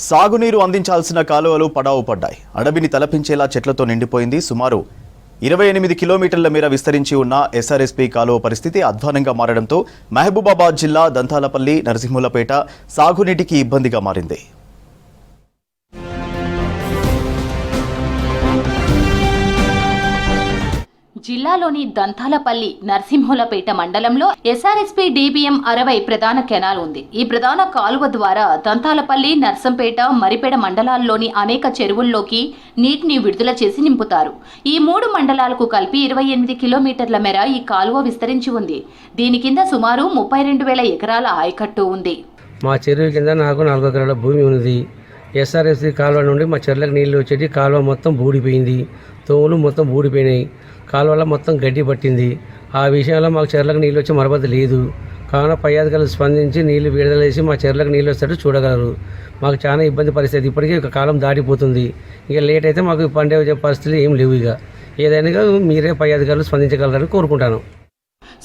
సాగునీరు అందించాల్సిన కాలువలు పడావు పడ్డాయి. అడవిని తలపించేలా చెట్లతో నిండిపోయింది. సుమారు 28 కిలోమీటర్ల మేర విస్తరించి ఉన్న ఎస్ఆర్ఎస్పీ కాలువ పరిస్థితి అధ్వానంగా మారడంతో మహబూబాబాద్ జిల్లా దంతాలపల్లి, నరసింహులపేట సాగునీటికి ఇబ్బందిగా మారింది. జిల్లాలోని దంతాలపల్లి, నరసింహులపేట మండలంలో ఎస్ఆర్ఎస్పీ DBM 60 ప్రధాన కెనాల్ ఉంది. ఈ ప్రధాన కాలువ ద్వారా దంతాలపల్లి, నర్సంపేట, మరిపేడ మండలాల్లోని అనేక చెరువుల్లోకి నీటిని విడుదల చేసి నింపుతారు. ఈ 3 మండలాలకు కలిపి 28 కిలోమీటర్ల మేర ఈ కాలువ విస్తరించి ఉంది. దీని కింద సుమారు 32,000 ఎకరాల ఆయకట్టు ఉంది. మా చెరువు కింద నాకు 4 ఎకరాల భూమి ఉంది. ఎస్ఆర్ఎస్పీ కాలువ నుండి మా చెర్లకు నీళ్లు వచ్చేటి. కాలువ మొత్తం బూడిపోయింది, తోములు మొత్తం బూడిపోయినాయి, కాలువలో మొత్తం గడ్డి పట్టింది. ఆ విషయంలో మాకు చెర్లకు నీళ్ళు వచ్చే మరబతి లేదు. కావున పై అధికారులు స్పందించి నీళ్లు విడుదల చేసి మా చెర్లకు నీళ్ళు వచ్చేటట్టు చూడగలరు. మాకు చాలా ఇబ్బంది పరిస్థితి. ఇప్పటికీ ఒక కాలం దాటిపోతుంది. ఇక లేట్ అయితే మాకు పండే పరిస్థితులు ఏం లేవు. ఇక ఏదైనా మీరే పై అధికారులు స్పందించగలరని కోరుకుంటాను.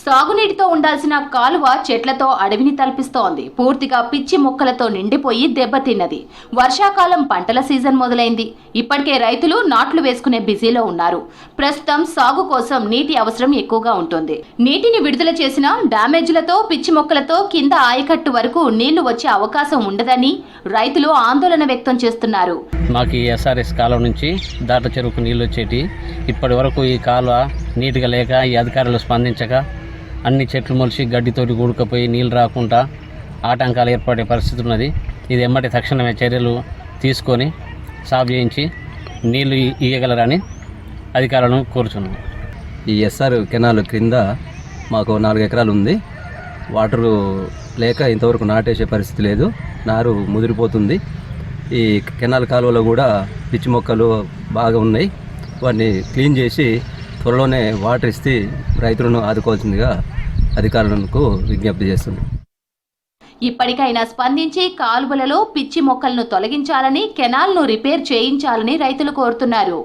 సాగునీటితో ఉండాల్సిన కాలువ చెట్లతో అడవిని తలపిస్తోంది. పూర్తిగా పిచ్చి మొక్కలతో నిండిపోయి దెబ్బతిన్నది. వర్షాకాలం పంటల సీజన్ మొదలైంది. ఇప్పటికే రైతులు నాట్లు వేసుకునే బిజీలో ఉన్నారు. ప్రస్తుతం సాగు కోసం నీటి అవసరం ఎక్కువగా ఉంటుంది. నీటిని విడుదల చేసిన డ్యామేజ్లతో, పిచ్చి మొక్కలతో కింద ఆయకట్టు వరకు నీళ్లు వచ్చే అవకాశం ఉండదని రైతులు ఆందోళన వ్యక్తం చేస్తున్నారు. మాకు ఈ ఎస్ఆర్ఎస్ కాలువ నుంచి దాట చెరువుకు నీళ్ళు వచ్చేటి. ఇప్పటి వరకు ఈ కాలువ నీట్గా లేక ఈ అధికారులు స్పందించక అన్ని చెట్లు మొలిచి గడ్డితోటి కూడుకపోయి నీళ్ళు రాకుండా ఆటంకాలు ఏర్పడే పరిస్థితి ఉన్నది. ఇది ఎమ్మటి తక్షణమే చర్యలు తీసుకొని సాగు చేయించి నీళ్లు ఇయ్యగలరని అధికారులను కోరుచున్నాం. ఈ ఎస్ఆర్ కెనాల్ క్రింద మాకు 4 ఎకరాలు ఉంది. వాటరు లేక ఇంతవరకు నాటేసే పరిస్థితి లేదు. నారు ముదిరిపోతుంది. ఈ కెనాల్ కాలువలో కూడా పిచ్చి మొక్కలు బాగా ఉన్నాయి. వాటిని క్లీన్ చేసి త్వరలోనే వాటర్ ఇస్తే రైతులను ఆదుకోవాల్సిందిగా అధికారులకు విజ్ఞప్తి చేస్తున్నాం. ఇప్పటికైనా స్పందించి కాలువలలో పిచ్చి మొక్కలను తొలగించాలని, కెనాల్ను రిపేర్ చేయించాలని రైతులు కోరుతున్నారు.